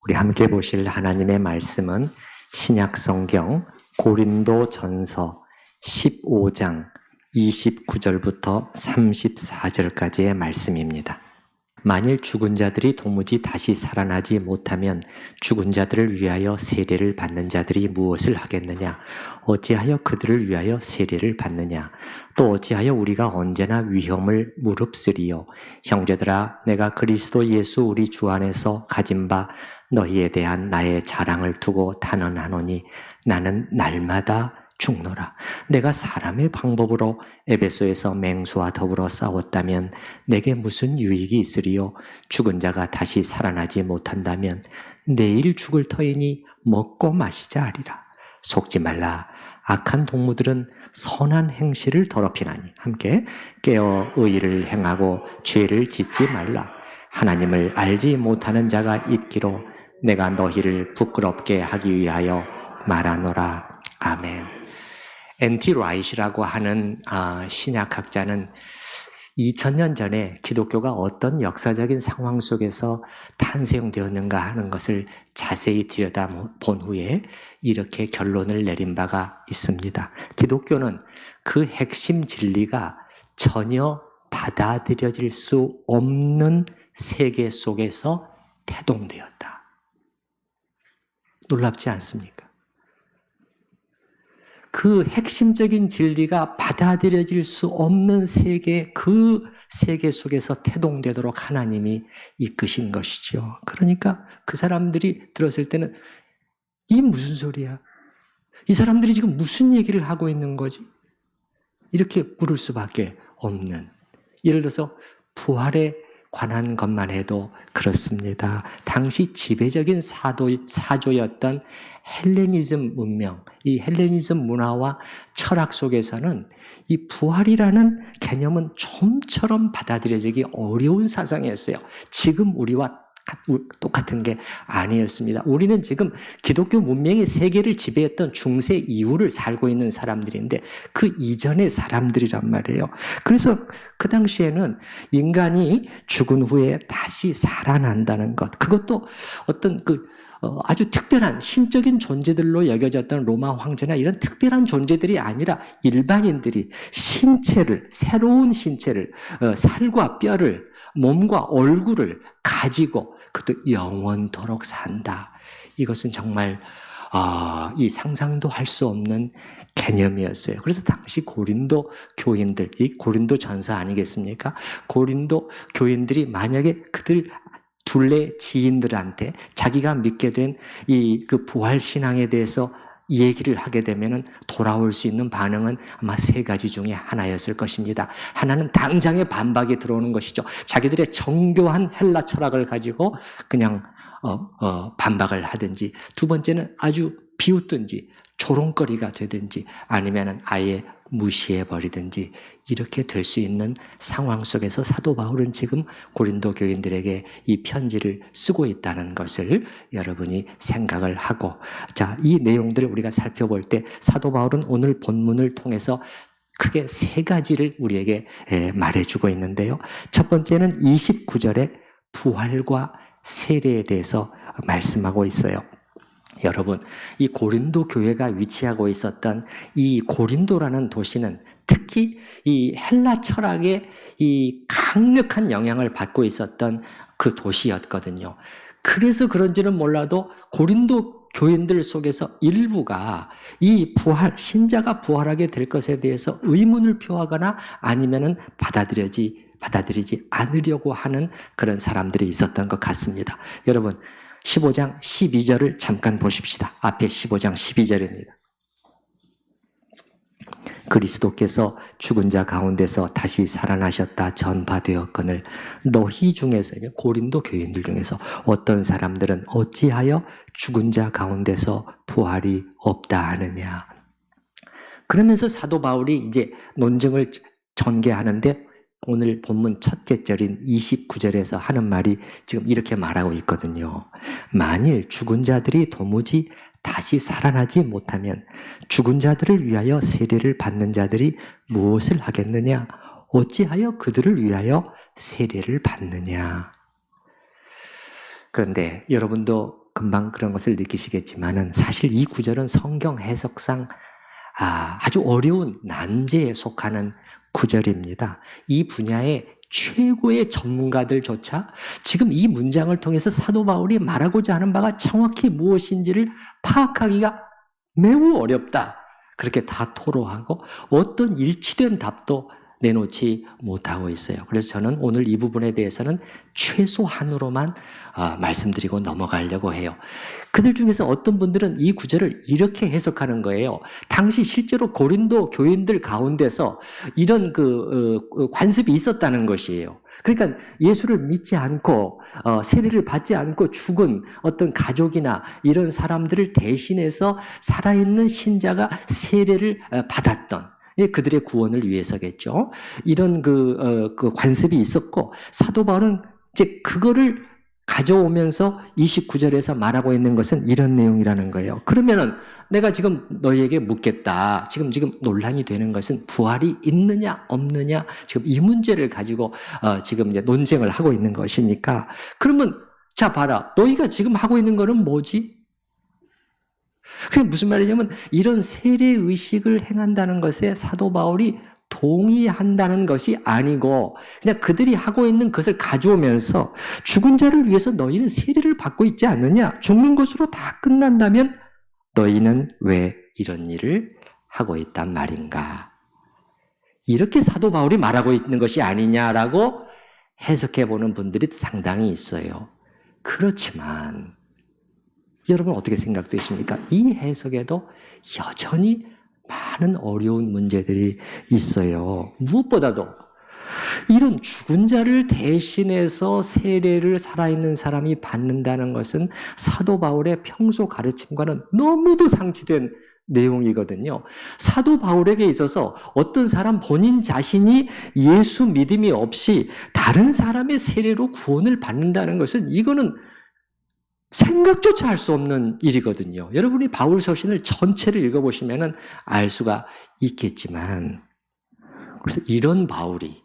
우리 함께 보실 하나님의 말씀은 신약성경 고린도전서 15장 29절부터 34절까지의 말씀입니다. 만일 죽은 자들이 도무지 다시 살아나지 못하면 죽은 자들을 위하여 세례를 받는 자들이 무엇을 하겠느냐? 어찌하여 그들을 위하여 세례를 받느냐? 또 어찌하여 우리가 언제나 위험을 무릅쓰리요? 형제들아, 내가 그리스도 예수 우리 주 안에서 가진 바 너희에 대한 나의 자랑을 두고 단언하노니 나는 날마다 죽노라. 내가 사람의 방법으로 에베소에서 맹수와 더불어 싸웠다면 내게 무슨 유익이 있으리요? 죽은 자가 다시 살아나지 못한다면 내일 죽을 터이니 먹고 마시자 하리라. 속지 말라. 악한 동무들은 선한 행실을 더럽히나니 함께 깨어 의를 행하고 죄를 짓지 말라. 하나님을 알지 못하는 자가 있기로 내가 너희를 부끄럽게 하기 위하여 말하노라. 아멘. N.T. 라이트라고 하는 신약학자는 2000년 전에 기독교가 어떤 역사적인 상황 속에서 탄생되었는가 하는 것을 자세히 들여다본 후에 이렇게 결론을 내린 바가 있습니다. 기독교는 그 핵심 진리가 전혀 받아들여질 수 없는 세계 속에서 태동되었다. 놀랍지 않습니까? 그 핵심적인 진리가 받아들여질 수 없는 세계, 그 세계 속에서 태동되도록 하나님이 이끄신 것이죠. 그러니까 그 사람들이 들었을 때는 이 무슨 소리야? 이 사람들이 지금 무슨 얘기를 하고 있는 거지? 이렇게 물을 수밖에 없는. 예를 들어서 부활에 관한 것만 해도 그렇습니다. 당시 지배적인 사조였던 헬레니즘 문명, 이 헬레니즘 문화와 철학 속에서는 이 부활이라는 개념은 좀처럼 받아들여지기 어려운 사상이었어요. 지금 우리와 똑같은 게 아니었습니다. 우리는 지금 기독교 문명이 세계를 지배했던 중세 이후를 살고 있는 사람들인데 그 이전의 사람들이란 말이에요. 그래서 그 당시에는 인간이 죽은 후에 다시 살아난다는 것, 그것도 어떤 아주 특별한 신적인 존재들로 여겨졌던 로마 황제나 이런 특별한 존재들이 아니라 일반인들이 새로운 신체를, 살과 뼈를, 몸과 얼굴을 가지고 그것도 영원토록 산다. 이것은 정말 이 상상도 할 수 없는 개념이었어요. 그래서 당시 고린도 교인들, 이 고린도 전서 아니겠습니까? 고린도 교인들이 만약에 그들 둘레 지인들한테 자기가 믿게 된 그 부활 신앙에 대해서 얘기를 하게 되면 돌아올 수 있는 반응은 아마 세 가지 중에 하나였을 것입니다. 하나는 당장의 반박이 들어오는 것이죠. 자기들의 정교한 헬라 철학을 가지고 그냥 반박을 하든지, 두 번째는 아주 비웃든지 조롱거리가 되든지, 아니면 아예 무시해버리든지 이렇게 될 수 있는 상황 속에서 사도 바울은 지금 고린도 교인들에게 이 편지를 쓰고 있다는 것을 여러분이 생각을 하고, 자, 이 내용들을 우리가 살펴볼 때 사도 바울은 오늘 본문을 통해서 크게 세 가지를 우리에게 말해주고 있는데요. 첫 번째는 29절에 부활과 세례에 대해서 말씀하고 있어요. 여러분, 이 고린도 교회가 위치하고 있었던 이 고린도라는 도시는 특히 이 헬라 철학의 이 강력한 영향을 받고 있었던 그 도시였거든요. 그래서 그런지는 몰라도 고린도 교인들 속에서 일부가 이 신자가 부활하게 될 것에 대해서 의문을 표하거나 아니면은 받아들이지 않으려고 하는 그런 사람들이 있었던 것 같습니다. 여러분, 15장 12절을 잠깐 보십시다. 앞에 15장 12절입니다. 그리스도께서 죽은 자 가운데서 다시 살아나셨다 전파되었거늘 너희 중에서, 고린도 교인들 중에서 어떤 사람들은 어찌하여 죽은 자 가운데서 부활이 없다 하느냐. 그러면서 사도 바울이 이제 논증을 전개하는데 오늘 본문 첫째 절인 29절에서 하는 말이 지금 이렇게 말하고 있거든요. 만일 죽은 자들이 도무지 다시 살아나지 못하면 죽은 자들을 위하여 세례를 받는 자들이 무엇을 하겠느냐? 어찌하여 그들을 위하여 세례를 받느냐? 그런데 여러분도 금방 그런 것을 느끼시겠지만은 사실 이 구절은 성경 해석상 아주 어려운 난제에 속하는 구절입니다. 이 분야의 최고의 전문가들조차 지금 이 문장을 통해서 사도 바울이 말하고자 하는 바가 정확히 무엇인지를 파악하기가 매우 어렵다. 그렇게 다 토로하고 어떤 일치된 답도 내놓지 못하고 있어요. 그래서 저는 오늘 이 부분에 대해서는 최소한으로만 말씀드리고 넘어가려고 해요. 그들 중에서 어떤 분들은 이 구절을 이렇게 해석하는 거예요. 당시 실제로 고린도 교인들 가운데서 이런 관습이 있었다는 것이에요. 그러니까 예수를 믿지 않고 세례를 받지 않고 죽은 어떤 가족이나 이런 사람들을 대신해서 살아있는 신자가 세례를 받았던 그들의 구원을 위해서겠죠. 이런 관습이 있었고 사도 바울은 이제 그거를 가져오면서 29절에서 말하고 있는 것은 이런 내용이라는 거예요. 그러면은 내가 지금 너희에게 묻겠다. 지금 논란이 되는 것은 부활이 있느냐 없느냐 지금 이 문제를 가지고 지금 이제 논쟁을 하고 있는 것이니까 그러면 자 봐라. 너희가 지금 하고 있는 거는 뭐지? 그게 무슨 말이냐면 이런 세례 의식을 행한다는 것에 사도 바울이 동의한다는 것이 아니고 그냥 그들이 하고 있는 것을 가져오면서 죽은 자를 위해서 너희는 세례를 받고 있지 않느냐? 죽는 것으로 다 끝난다면 너희는 왜 이런 일을 하고 있단 말인가? 이렇게 사도 바울이 말하고 있는 것이 아니냐라고 해석해보는 분들이 상당히 있어요. 그렇지만 여러분 어떻게 생각되십니까? 이 해석에도 여전히 많은 어려운 문제들이 있어요. 무엇보다도 이런 죽은 자를 대신해서 세례를 살아있는 사람이 받는다는 것은 사도 바울의 평소 가르침과는 너무도 상치된 내용이거든요. 사도 바울에게 있어서 어떤 사람 본인 자신이 예수 믿음이 없이 다른 사람의 세례로 구원을 받는다는 것은 이거는 생각조차 할 수 없는 일이거든요. 여러분이 바울 서신을 전체를 읽어보시면 알 수가 있겠지만 그래서 이런 바울인데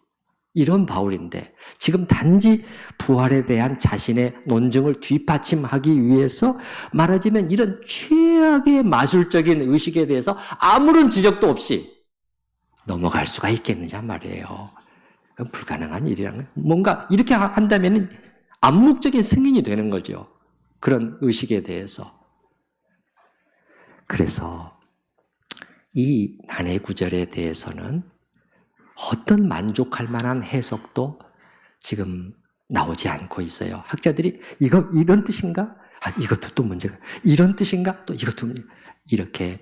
지금 단지 부활에 대한 자신의 논증을 뒷받침하기 위해서 말하자면 이런 최악의 마술적인 의식에 대해서 아무런 지적도 없이 넘어갈 수가 있겠느냐 말이에요. 불가능한 일이라는 거예요. 뭔가 이렇게 한다면 암묵적인 승인이 되는 거죠. 그런 의식에 대해서. 그래서 이 난해 구절에 대해서는 어떤 만족할 만한 해석도 지금 나오지 않고 있어요. 학자들이 이런 뜻인가? 이것도 또 문제가. 이런 뜻인가? 또 이것도 이렇게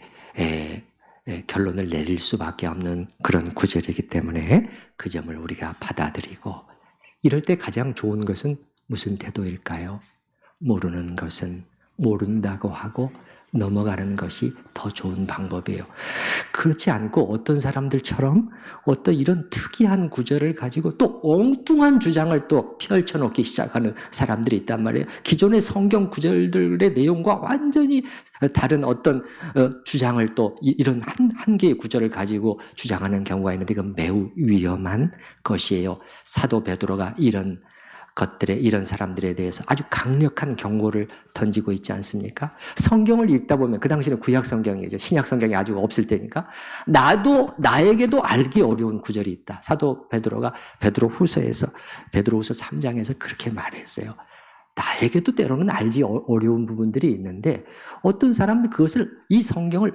결론을 내릴 수밖에 없는 그런 구절이기 때문에 그 점을 우리가 받아들이고 이럴 때 가장 좋은 것은 무슨 태도일까요? 모르는 것은 모른다고 하고 넘어가는 것이 더 좋은 방법이에요. 그렇지 않고 어떤 사람들처럼 어떤 이런 특이한 구절을 가지고 또 엉뚱한 주장을 또 펼쳐놓기 시작하는 사람들이 있단 말이에요. 기존의 성경 구절들의 내용과 완전히 다른 어떤 주장을 또 이런 한 개의 구절을 가지고 주장하는 경우가 있는데 이건 매우 위험한 것이에요. 사도 베드로가 이런 사람들에 대해서 아주 강력한 경고를 던지고 있지 않습니까? 성경을 읽다 보면 그 당시는 구약 성경이죠. 신약 성경이 아직 없을 때니까 나에게도 알기 어려운 구절이 있다. 사도 베드로가 베드로후서 3장에서 그렇게 말했어요. 나에게도 때로는 알기 어려운 부분들이 있는데 어떤 사람들 이 성경을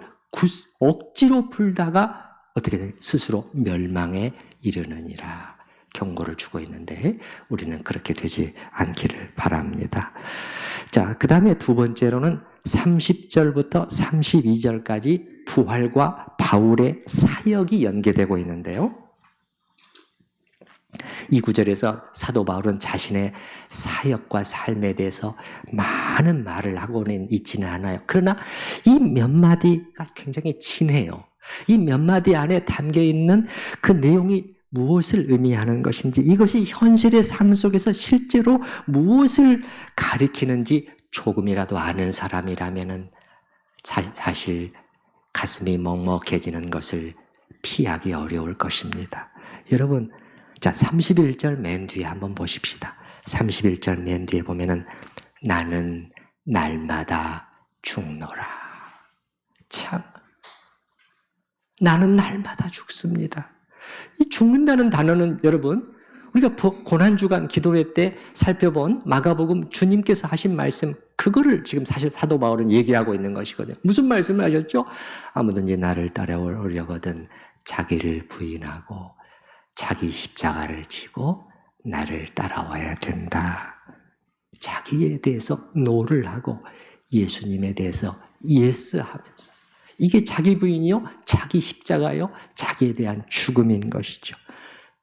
억지로 풀다가 어떻게 돼? 스스로 멸망에 이르느니라. 경고를 주고 있는데 우리는 그렇게 되지 않기를 바랍니다. 자, 그 다음에 두 번째로는 30절부터 32절까지 부활과 바울의 사역이 연계되고 있는데요. 이 구절에서 사도 바울은 자신의 사역과 삶에 대해서 많은 말을 하고는 있지는 않아요. 그러나 이 몇 마디가 굉장히 진해요. 이 몇 마디 안에 담겨있는 그 내용이 무엇을 의미하는 것인지 이것이 현실의 삶 속에서 실제로 무엇을 가리키는지 조금이라도 아는 사람이라면 사실 가슴이 먹먹해지는 것을 피하기 어려울 것입니다. 여러분, 자 31절 맨 뒤에 한번 보십시다. 31절 맨 뒤에 보면은 나는 날마다 죽노라. 참, 나는 날마다 죽습니다. 이 죽는다는 단어는 여러분, 우리가 고난주간 기도회 때 살펴본 마가복음 주님께서 하신 말씀, 그거를 지금 사실 사도 바울은 얘기하고 있는 것이거든요. 무슨 말씀을 하셨죠? 아무든지 나를 따라오려거든 자기를 부인하고 자기 십자가를 지고 나를 따라와야 된다. 자기에 대해서 노를 하고 예수님에 대해서 예스하면서, 이게 자기 부인이요, 자기 십자가요, 자기에 대한 죽음인 것이죠.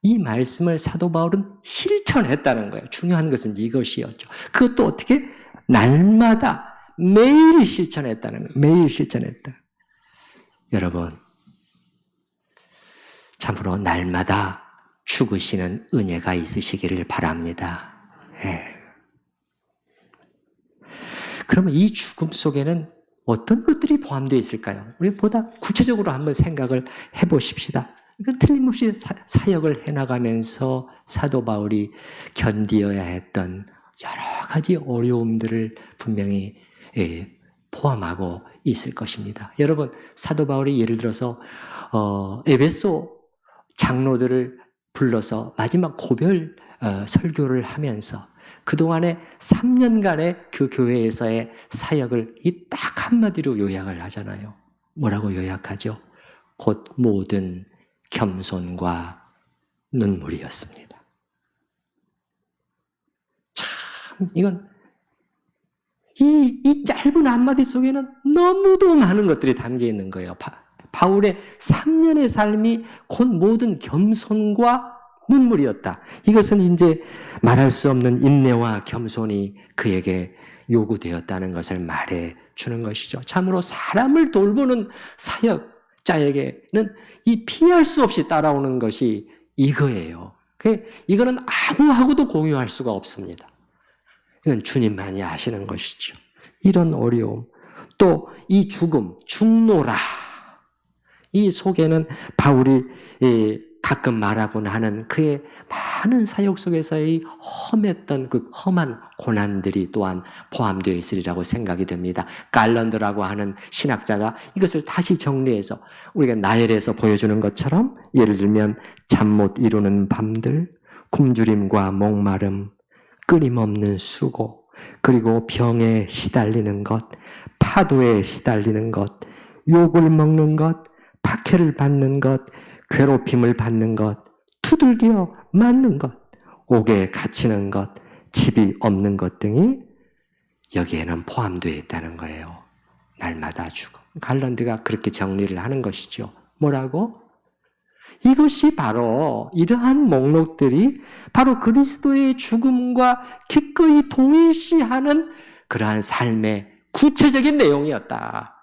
이 말씀을 사도 바울은 실천했다는 거예요. 중요한 것은 이것이었죠. 그것도 어떻게? 날마다 매일 실천했다는 거예요. 매일 실천했다. 여러분, 참으로 날마다 죽으시는 은혜가 있으시기를 바랍니다. 예. 그러면 이 죽음 속에는 어떤 것들이 포함되어 있을까요? 우리 보다 구체적으로 한번 생각을 해보십시다. 이건 틀림없이 사역을 해나가면서 사도 바울이 견디어야 했던 여러 가지 어려움들을 분명히 포함하고 있을 것입니다. 여러분, 사도 바울이 예를 들어서 에베소 장로들을 불러서 마지막 고별 설교를 하면서 그동안에 3년간의 그 교회에서의 사역을 이 딱 한마디로 요약을 하잖아요. 뭐라고 요약하죠? 곧 모든 겸손과 눈물이었습니다. 참, 이건 이 짧은 한마디 속에는 너무도 많은 것들이 담겨 있는 거예요. 바울의 3년의 삶이 곧 모든 겸손과 눈물이었다. 이것은 이제 말할 수 없는 인내와 겸손이 그에게 요구되었다는 것을 말해 주는 것이죠. 참으로 사람을 돌보는 사역자에게는 이 피할 수 없이 따라오는 것이 이거예요. 이거는 아무하고도 공유할 수가 없습니다. 이건 주님만이 아시는 것이죠. 이런 어려움, 또 이 죽음, 죽노라. 이 속에는 바울이 가끔 말하곤 하는 그의 많은 사역 속에서의 험했던 그 험한 고난들이 또한 포함되어 있으리라고 생각이 됩니다. 갈런드라고 하는 신학자가 이것을 다시 정리해서 우리가 나열해서 보여주는 것처럼, 예를 들면 잠 못 이루는 밤들, 굶주림과 목마름, 끊임없는 수고, 그리고 병에 시달리는 것, 파도에 시달리는 것, 욕을 먹는 것, 박해를 받는 것, 괴롭힘을 받는 것, 두들겨 맞는 것, 옥에 갇히는 것, 집이 없는 것 등이 여기에는 포함되어 있다는 거예요. 날마다 죽음. 갈런드가 그렇게 정리를 하는 것이죠. 뭐라고? 이것이 바로, 이러한 목록들이 바로 그리스도의 죽음과 기꺼이 동일시하는 그러한 삶의 구체적인 내용이었다.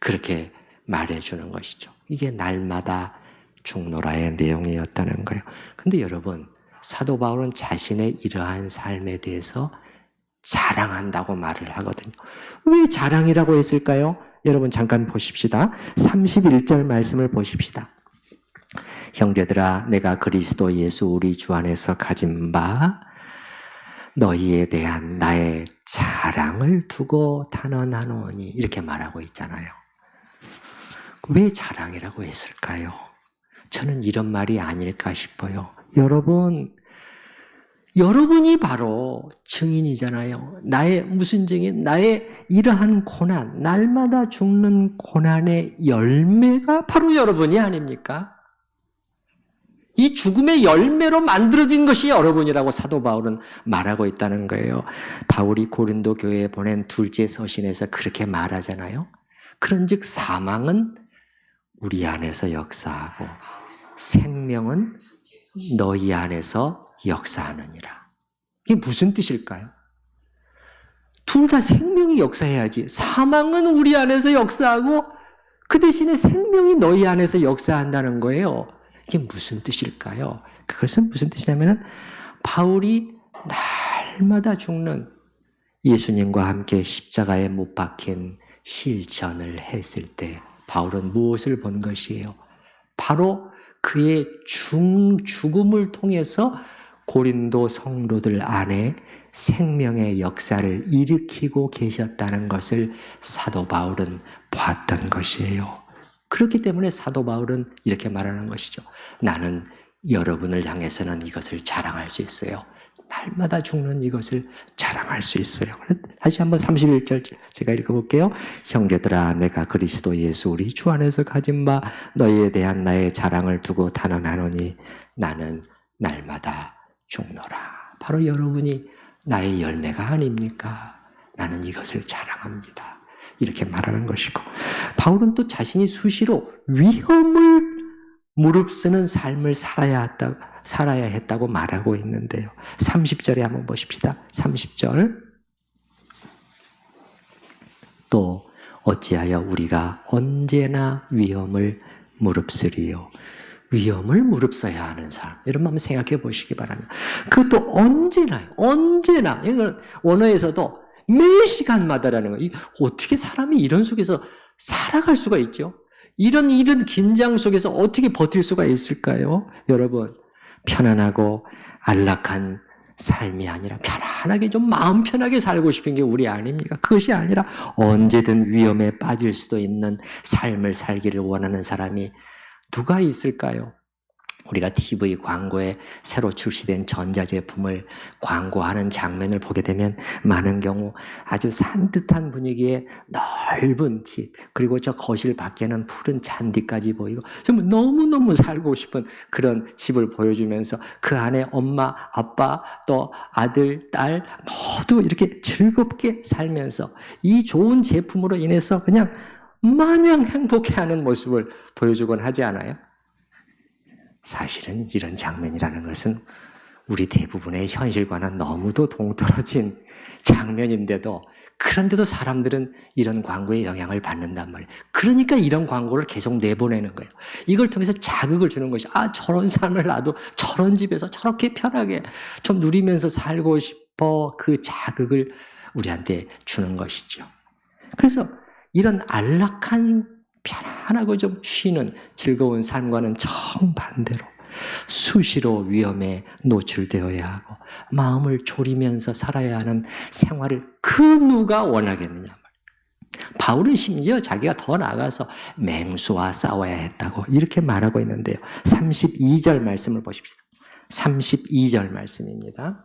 그렇게 말해주는 것이죠. 이게 날마다 죽노라의 내용이었다는 거예요. 근데 여러분, 사도 바울은 자신의 이러한 삶에 대해서 자랑한다고 말을 하거든요. 왜 자랑이라고 했을까요? 여러분 잠깐 보십시다. 31절 말씀을 보십시다. 형제들아, 내가 그리스도 예수 우리 주 안에서 가진 바 너희에 대한 나의 자랑을 두고 단언하노니, 이렇게 말하고 있잖아요. 왜 자랑이라고 했을까요? 저는 이런 말이 아닐까 싶어요. 여러분이 바로 증인이잖아요. 나의 무슨 증인? 나의 이러한 고난, 날마다 죽는 고난의 열매가 바로 여러분이 아닙니까? 이 죽음의 열매로 만들어진 것이 여러분이라고 사도 바울은 말하고 있다는 거예요. 바울이 고린도 교회에 보낸 둘째 서신에서 그렇게 말하잖아요. 그런즉 사망은 우리 안에서 역사하고 생명은 너희 안에서 역사하느니라. 이게 무슨 뜻일까요? 둘 다 생명이 역사해야지. 사망은 우리 안에서 역사하고 그 대신에 생명이 너희 안에서 역사한다는 거예요. 이게 무슨 뜻일까요? 그것은 무슨 뜻이냐면, 바울이 날마다 죽는 예수님과 함께 십자가에 못 박힌 실천을 했을 때 바울은 무엇을 본 것이에요? 바로 그의 죽음을 통해서 고린도 성도들 안에 생명의 역사를 일으키고 계셨다는 것을 사도 바울은 봤던 것이에요. 그렇기 때문에 사도 바울은 이렇게 말하는 것이죠. 나는 여러분을 향해서는 이것을 자랑할 수 있어요. 날마다 죽는 이것을 자랑할 수 있어요. 다시 한번 31절 제가 읽어볼게요. 형제들아, 내가 그리스도 예수 우리 주 안에서 가진 바 너희에 대한 나의 자랑을 두고 단언하노니 나는 날마다 죽노라. 바로 여러분이 나의 열매가 아닙니까? 나는 이것을 자랑합니다. 이렇게 말하는 것이고, 바울은 또 자신이 수시로 위험을 무릅쓰는 삶을 살아야 했다고 말하고 있는데요. 30절에 한번 보십시다. 30절. 또 어찌하여 우리가 언제나 위험을 무릅쓰리요. 위험을 무릅써야 하는 사람. 여러분 한번 생각해 보시기 바랍니다. 그것도 언제나. 이건 원어에서도 매 시간마다라는 거예요. 어떻게 사람이 이런 속에서 살아갈 수가 있죠? 이런 긴장 속에서 어떻게 버틸 수가 있을까요? 여러분, 편안하고 안락한 삶이 아니라 편안하게 좀 마음 편하게 살고 싶은 게 우리 아닙니까? 그것이 아니라 언제든 위험에 빠질 수도 있는 삶을 살기를 원하는 사람이 누가 있을까요? 우리가 TV 광고에 새로 출시된 전자제품을 광고하는 장면을 보게 되면 많은 경우 아주 산뜻한 분위기의 넓은 집, 그리고 저 거실 밖에는 푸른 잔디까지 보이고 정말 너무너무 살고 싶은 그런 집을 보여주면서 그 안에 엄마, 아빠, 또 아들, 딸 모두 이렇게 즐겁게 살면서 이 좋은 제품으로 인해서 그냥 마냥 행복해하는 모습을 보여주곤 하지 않아요? 사실은 이런 장면이라는 것은 우리 대부분의 현실과는 너무도 동떨어진 장면인데도, 그런데도 사람들은 이런 광고에 영향을 받는단 말이에요. 그러니까 이런 광고를 계속 내보내는 거예요. 이걸 통해서 자극을 주는 것이, 저런 삶을 나도 저런 집에서 저렇게 편하게 좀 누리면서 살고 싶어, 그 자극을 우리한테 주는 것이죠. 그래서 이런 안락한 편안하고 좀 쉬는 즐거운 삶과는 정반대로 수시로 위험에 노출되어야 하고 마음을 졸이면서 살아야 하는 생활을 그 누가 원하겠느냐. 바울은 심지어 자기가 더 나아가서 맹수와 싸워야 했다고 이렇게 말하고 있는데요. 32절 말씀을 보십시오. 32절 말씀입니다.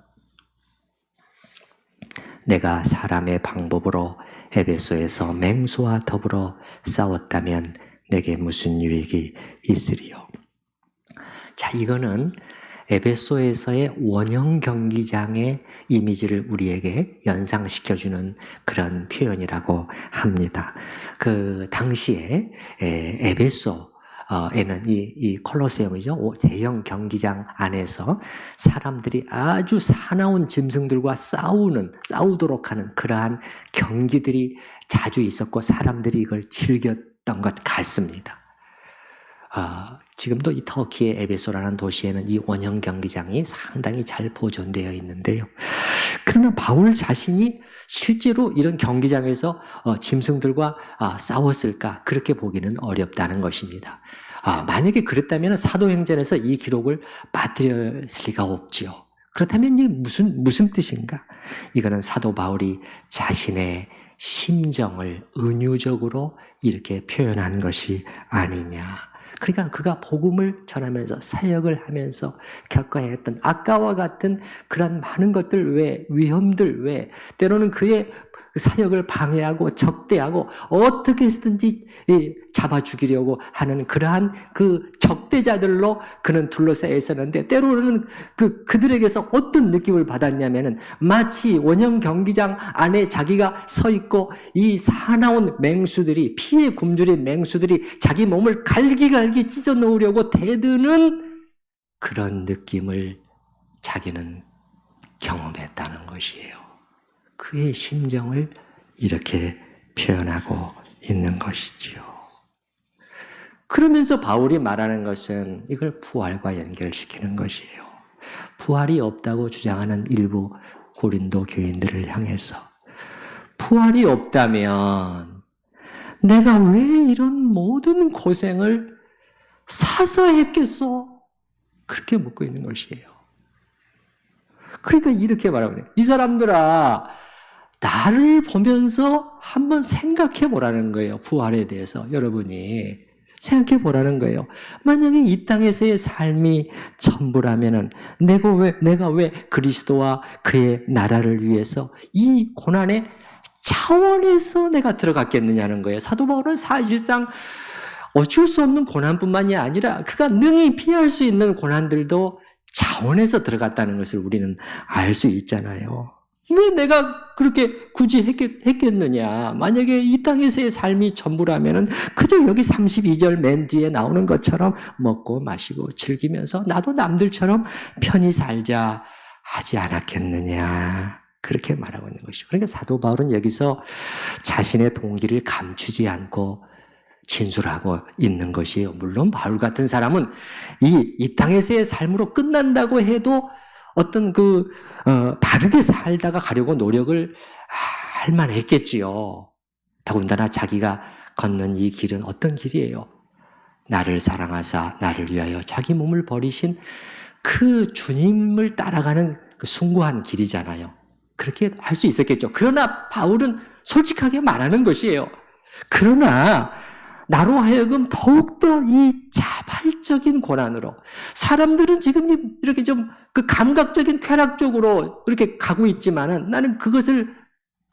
내가 사람의 방법으로 에베소에서 맹수와 더불어 싸웠다면 내게 무슨 유익이 있으리요. 자, 이거는 에베소에서의 원형 경기장의 이미지를 우리에게 연상시켜주는 그런 표현이라고 합니다. 그 당시에 에베소에는 이 콜로세움이죠. 대형 경기장 안에서 사람들이 아주 사나운 짐승들과 싸우도록 하는 그러한 경기들이 자주 있었고 사람들이 이걸 즐겼던 것 같습니다. 지금도 이 터키의 에베소라는 도시에는 이 원형 경기장이 상당히 잘 보존되어 있는데요. 그러나 바울 자신이 실제로 이런 경기장에서 짐승들과 싸웠을까? 그렇게 보기는 어렵다는 것입니다. 만약에 그랬다면 사도행전에서 이 기록을 빠뜨렸을 리가 없지요. 그렇다면 이게 무슨 뜻인가? 이거는 사도 바울이 자신의 심정을 은유적으로 이렇게 표현한 것이 아니냐. 그러니까 그가 복음을 전하면서 사역을 하면서 겪어야 했던 아까와 같은 그런 많은 것들 위험들 때로는 그의 사역을 방해하고 적대하고 어떻게 해서든지 잡아 죽이려고 하는 그러한 그 적대자들로 그는 둘러싸여 있었는데, 때로는 그들에게서 어떤 느낌을 받았냐면은 마치 원형 경기장 안에 자기가 서 있고 이 사나운 맹수들이, 피에 굶주린 맹수들이 자기 몸을 갈기갈기 찢어 놓으려고 대드는 그런 느낌을 자기는 경험했다는 것이에요. 그의 심정을 이렇게 표현하고 있는 것이지요. 그러면서 바울이 말하는 것은 이걸 부활과 연결시키는 것이에요. 부활이 없다고 주장하는 일부 고린도 교인들을 향해서 부활이 없다면 내가 왜 이런 모든 고생을 사서 했겠어? 그렇게 묻고 있는 것이에요. 그러니까 이렇게 말하거든요. 이 사람들아, 나를 보면서 한번 생각해 보라는 거예요. 부활에 대해서 여러분이 생각해 보라는 거예요. 만약에 이 땅에서의 삶이 전부라면은 내가 왜 그리스도와 그의 나라를 위해서 이 고난의 차원에서 내가 들어갔겠느냐는 거예요. 사도 바울은 사실상 어쩔 수 없는 고난뿐만이 아니라 그가 능히 피할 수 있는 고난들도 차원에서 들어갔다는 것을 우리는 알 수 있잖아요. 왜 내가 그렇게 굳이 했겠느냐. 만약에 이 땅에서의 삶이 전부라면은 그저 여기 32절 맨 뒤에 나오는 것처럼 먹고 마시고 즐기면서 나도 남들처럼 편히 살자 하지 않았겠느냐. 그렇게 말하고 있는 것이죠. 그러니까 사도 바울은 여기서 자신의 동기를 감추지 않고 진술하고 있는 것이에요. 물론 바울 같은 사람은 이 땅에서의 삶으로 끝난다고 해도 어떤 바르게 살다가 가려고 노력을 할 만했겠지요. 더군다나 자기가 걷는 이 길은 어떤 길이에요? 나를 사랑하사 나를 위하여 자기 몸을 버리신 그 주님을 따라가는 그 숭고한 길이잖아요. 그렇게 할 수 있었겠죠. 그러나 바울은 솔직하게 말하는 것이에요. 그러나 나로 하여금 더욱더 이 자발적인 고난으로 사람들은 지금 이렇게 좀 그 감각적인 쾌락적으로 이렇게 가고 있지만은 나는 그것을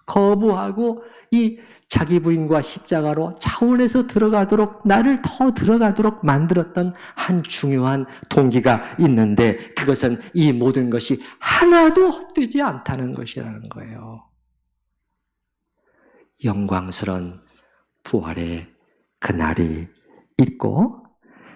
거부하고 이 자기 부인과 십자가로 차원에서 들어가도록 나를 더 들어가도록 만들었던 한 중요한 동기가 있는데 그것은 이 모든 것이 하나도 헛되지 않다는 것이라는 거예요. 영광스러운 부활의 그날이 있고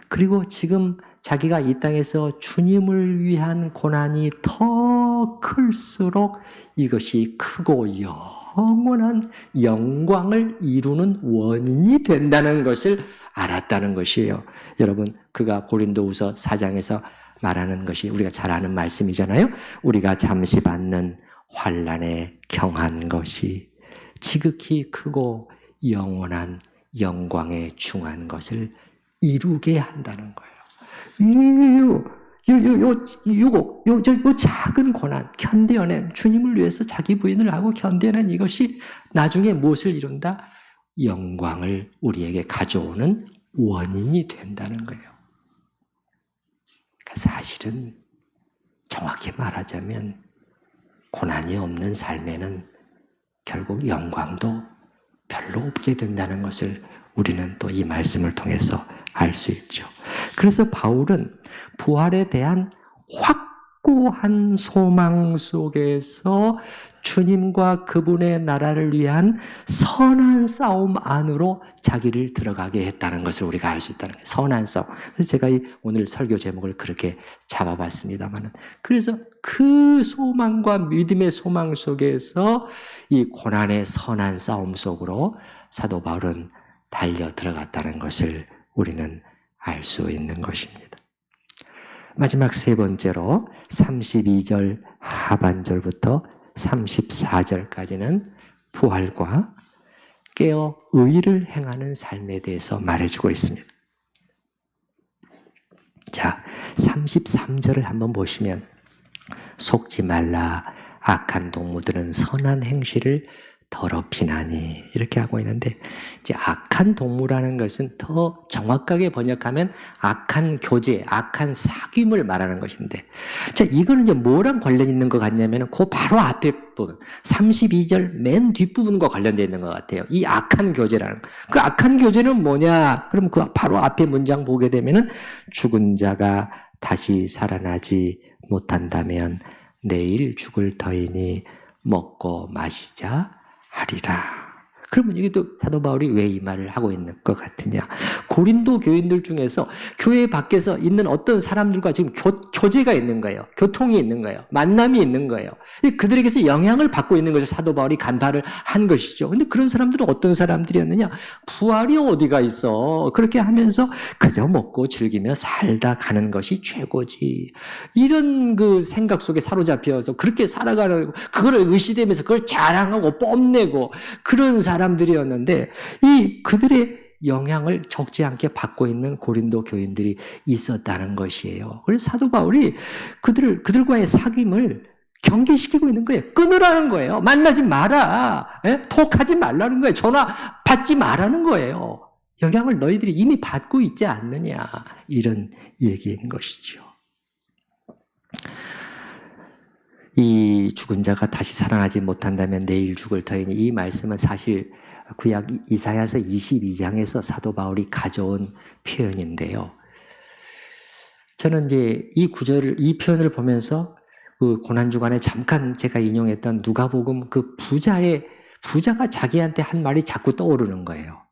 그리고 지금 자기가 이 땅에서 주님을 위한 고난이 더 클수록 이것이 크고 영원한 영광을 이루는 원인이 된다는 것을 알았다는 것이에요. 여러분, 그가 고린도후서 4장에서 말하는 것이 우리가 잘 아는 말씀이잖아요. 우리가 잠시 받는 환난에 경한 것이 지극히 크고 영원한 영광에 중한 것을 이루게 한다는 거예요. 요 작은 고난, 견뎌낸, 주님을 위해서 자기 부인을 하고 견뎌낸 이것이 나중에 무엇을 이룬다? 영광을 우리에게 가져오는 원인이 된다는 거예요. 그러니까 사실은 정확히 말하자면 고난이 없는 삶에는 결국 영광도 별로 없게 된다는 것을 우리는 또 이 말씀을 통해서 알 수 있죠. 그래서 바울은 부활에 대한 확고한 소망 속에서 주님과 그분의 나라를 위한 선한 싸움 안으로 자기를 들어가게 했다는 것을 우리가 알 수 있다는 거예요. 선한 싸움. 그래서 제가 오늘 설교 제목을 그렇게 잡아봤습니다만은 그래서 그 소망과 믿음의 소망 속에서 이 고난의 선한 싸움 속으로 사도 바울은 달려 들어갔다는 것을 우리는 알 수 있는 것입니다. 마지막 세 번째로 32절 하반절부터 34절까지는 부활과 깨어 의를 행하는 삶에 대해서 말해주고 있습니다. 자, 33절을 한번 보시면 속지 말라 악한 동무들은 선한 행실을 더럽히나니 이렇게 하고 있는데 이제 악한 동무라는 것은 더 정확하게 번역하면 악한 교제, 악한 사귐을 말하는 것인데 자 이거는 이제 뭐랑 관련 있는 것 같냐면 그 바로 앞에 부분 32절 맨 뒷부분과 관련되어 있는 것 같아요. 이 악한 교제라는 그 악한 교제는 뭐냐? 그럼 그 바로 앞에 문장 보게 되면은 죽은 자가 다시 살아나지 못한다면 내일 죽을 터이니 먹고 마시자 하리라. 그러면 이게 또 사도 바울이 왜 이 말을 하고 있는 것 같으냐? 고린도 교인들 중에서 교회 밖에서 있는 어떤 사람들과 지금 교제가 있는 거예요. 교통이 있는 거예요. 만남이 있는 거예요. 그들에게서 영향을 받고 있는 것을 사도 바울이 간파를 한 것이죠. 근데 그런 사람들은 어떤 사람들이었느냐? 부활이 어디가 있어? 그렇게 하면서 그저 먹고 즐기며 살다 가는 것이 최고지. 이런 그 생각 속에 사로잡혀서 그렇게 살아가는 그거를 의시되면서 그걸 자랑하고 뽐내고 그런 사람들이었는데 이 그들의 영향을 적지 않게 받고 있는 고린도 교인들이 있었다는 것이에요. 그래서 사도 바울이 그들과의 사귐을 경계시키고 있는 거예요. 끊으라는 거예요. 만나지 마라. 예? 톡하지 말라는 거예요. 전화 받지 말라는 거예요. 영향을 너희들이 이미 받고 있지 않느냐. 이런 얘기인 것이죠. 이 죽은 자가 다시 살아나지 못한다면 내일 죽을 터이니, 이 말씀은 사실 구약 이사야서 22장에서 사도 바울이 가져온 표현인데요. 저는 이제 이 구절을, 이 표현을 보면서 그 고난주간에 잠깐 제가 인용했던 누가복음 그 부자가 자기한테 한 말이 자꾸 떠오르는 거예요.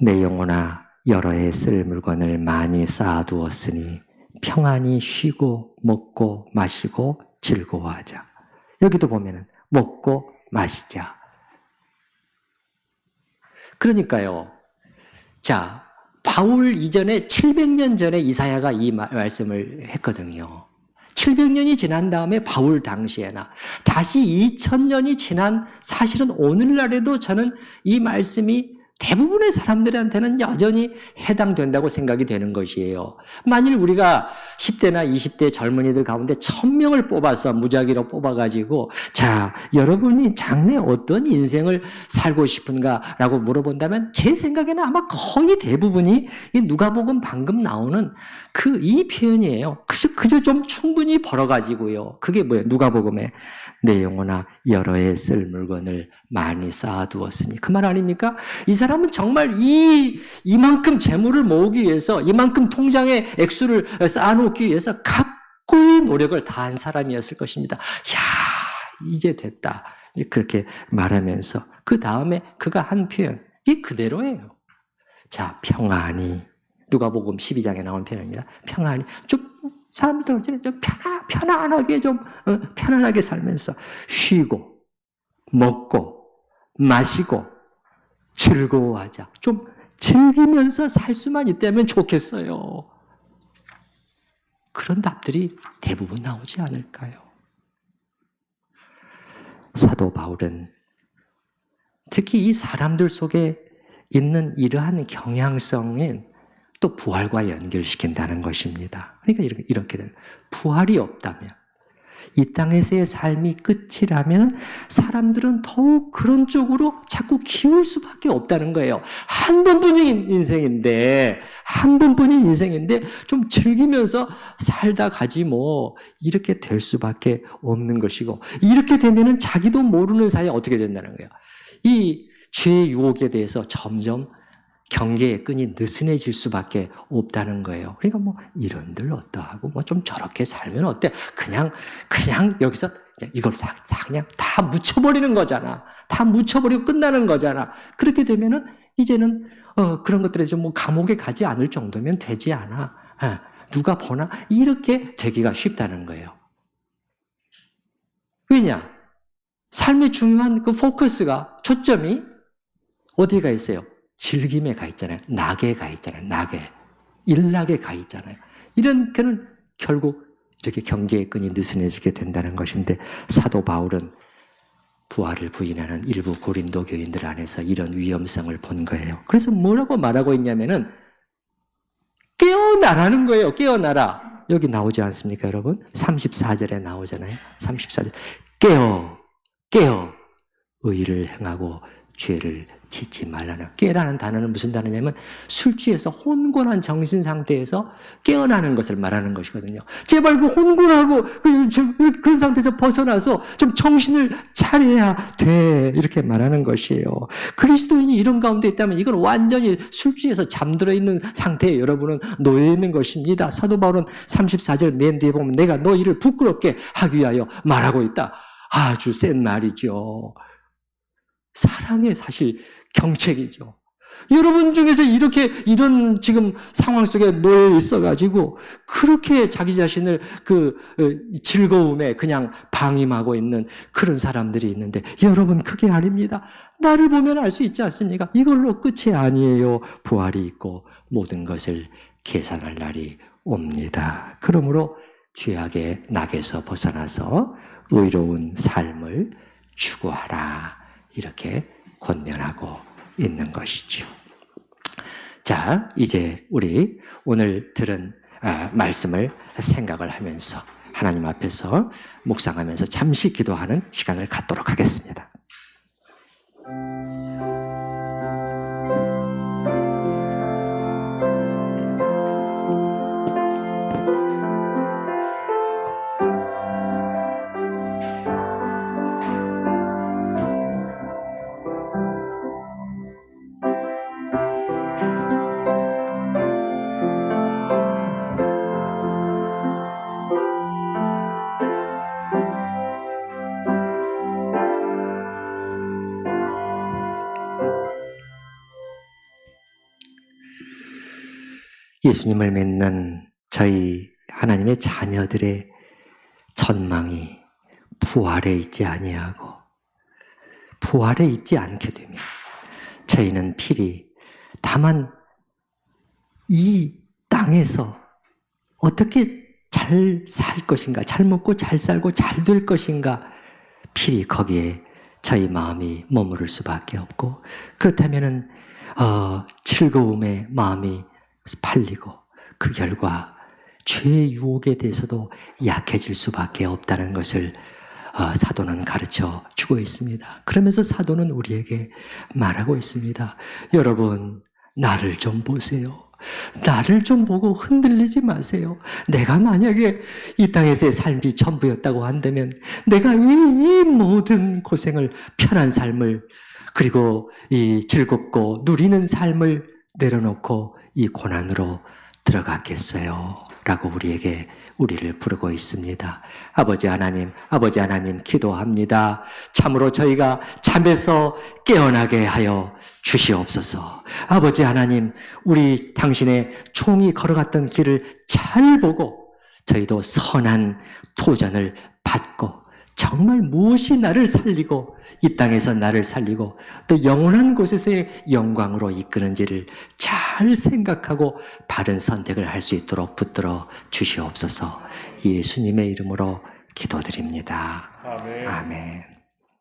내 영혼아, 여러 해 쓸 물건을 많이 쌓아두었으니 평안히 쉬고 먹고 마시고 즐거워하자. 여기도 보면은 먹고 마시자. 그러니까요. 자, 바울 이전에 700년 전에 이사야가 이 말씀을 했거든요. 700년이 지난 다음에 바울 당시에나 다시 2000년이 지난 사실은 오늘날에도 저는 이 말씀이 대부분의 사람들한테는 여전히 해당된다고 생각이 되는 것이에요. 만일 우리가 10대나 20대 젊은이들 가운데 1000명을 뽑아서 무작위로 뽑아가지고 자, 여러분이 장래 어떤 인생을 살고 싶은가라고 물어본다면 제 생각에는 아마 거의 대부분이 이 누가복음 방금 나오는 이 표현이에요. 그저 좀 충분히 벌어가지고요. 그게 뭐예요? 누가복음에 내 영혼아 여러 해 쓸 물건을 많이 쌓아두었으니, 그 말 아닙니까? 이 사람은 정말 이만큼 재물을 모으기 위해서, 이만큼 통장에 액수를 쌓아놓기 위해서 각고의 노력을 다한 사람이었을 것입니다. 야, 이제 됐다. 그렇게 말하면서 그 다음에 그가 한 표현, 이게 그대로예요. 자, 평안히, 누가복음 12장에 나온 표현입니다. 평안히, 좀 사람들 좀 편안하게 편안하게 살면서 쉬고 먹고 마시고 즐거워하자. 좀 즐기면서 살 수만 있다면 좋겠어요. 그런 답들이 대부분 나오지 않을까요? 사도 바울은 특히 이 사람들 속에 있는 이러한 경향성은 또 부활과 연결시킨다는 것입니다. 그러니까 이렇게 돼요. 부활이 없다면, 이 땅에서의 삶이 끝이라면 사람들은 더욱 그런 쪽으로 자꾸 기울 수밖에 없다는 거예요. 한 번뿐인 인생인데 좀 즐기면서 살다 가지 뭐, 이렇게 될 수밖에 없는 것이고, 이렇게 되면은 자기도 모르는 사이에 어떻게 된다는 거예요. 이 죄의 유혹에 대해서 점점 경계의 끈이 느슨해질 수밖에 없다는 거예요. 그러니까 뭐 이런들 어떠하고 뭐 좀 저렇게 살면 어때? 그냥 여기서 이걸 그냥 다 묻혀버리는 거잖아. 다 묻혀버리고 끝나는 거잖아. 그렇게 되면은 이제는 그런 것들에 좀 뭐 감옥에 가지 않을 정도면 되지 않아. 누가 보나 이렇게 되기가 쉽다는 거예요. 왜냐? 삶의 중요한 그 포커스가, 초점이 어디가 있어요? 즐김에 가 있잖아요. 낙에 가 있잖아요. 낙에. 일낙에 가 있잖아요. 이런 그는 결국 이렇게 경계의 끈이 느슨해지게 된다는 것인데, 사도 바울은 부활을 부인하는 일부 고린도 교인들 안에서 이런 위험성을 본 거예요. 그래서 뭐라고 말하고 있냐면은 깨어나라는 거예요. 깨어나라. 여기 나오지 않습니까, 여러분? 34절에 나오잖아요. 34절. 깨어 의를 행하고 죄를 짓지 말라는. 깨라는 단어는 무슨 단어냐면 술 취해서 혼곤한 정신 상태에서 깨어나는 것을 말하는 것이거든요. 제발 그 혼곤하고 그런 상태에서 벗어나서 좀 정신을 차려야 돼, 이렇게 말하는 것이에요. 그리스도인이 이런 가운데 있다면 이건 완전히 술 취해서 잠들어 있는 상태에 여러분은 놓여 있는 것입니다. 사도 바울은 34절 맨 뒤에 보면 내가 너희를 부끄럽게 하기 위하여 말하고 있다. 아주 센 말이죠. 사랑의 사실 경책이죠. 여러분 중에서 이런 지금 상황 속에 놓여 있어가지고 그렇게 자기 자신을 즐거움에 그냥 방임하고 있는 그런 사람들이 있는데, 여러분 그게 아닙니다. 나를 보면 알 수 있지 않습니까? 이걸로 끝이 아니에요. 부활이 있고 모든 것을 계산할 날이 옵니다. 그러므로 죄악의 낙에서 벗어나서 의로운 삶을 추구하라, 이렇게 권면하고 있는 것이죠. 자, 이제 우리 오늘 들은 말씀을 생각을 하면서 하나님 앞에서 묵상하면서 잠시 기도하는 시간을 갖도록 하겠습니다. 예수님을 믿는 저희 하나님의 자녀들의 전망이 부활에 있지 아니하고 부활에 있지 않게 됩니다. 저희는 필히 다만 이 땅에서 어떻게 잘 살 것인가, 잘 먹고 잘 살고 잘 될 것인가, 필히 거기에 저희 마음이 머무를 수밖에 없고, 그렇다면은 즐거움에 마음이 팔리고 그 결과 죄의 유혹에 대해서도 약해질 수밖에 없다는 것을 사도는 가르쳐 주고 있습니다. 그러면서 사도는 우리에게 말하고 있습니다. 여러분, 나를 좀 보세요. 나를 좀 보고 흔들리지 마세요. 내가 만약에 이 땅에서의 삶이 전부였다고 한다면 내가 이 모든 고생을, 편한 삶을, 그리고 이 즐겁고 누리는 삶을 내려놓고 이 고난으로 들어갔겠어요? 라고 우리를 부르고 있습니다. 아버지 하나님 기도합니다. 참으로 저희가 잠에서 깨어나게 하여 주시옵소서. 아버지 하나님, 우리 당신의 총이 걸어갔던 길을 잘 보고 저희도 선한 도전을 받고 정말 무엇이 나를 살리고 이 땅에서 나를 살리고 또 영원한 곳에서의 영광으로 이끄는지를 잘 생각하고 바른 선택을 할 수 있도록 붙들어 주시옵소서. 예수님의 이름으로 기도드립니다. 아멘. 아멘.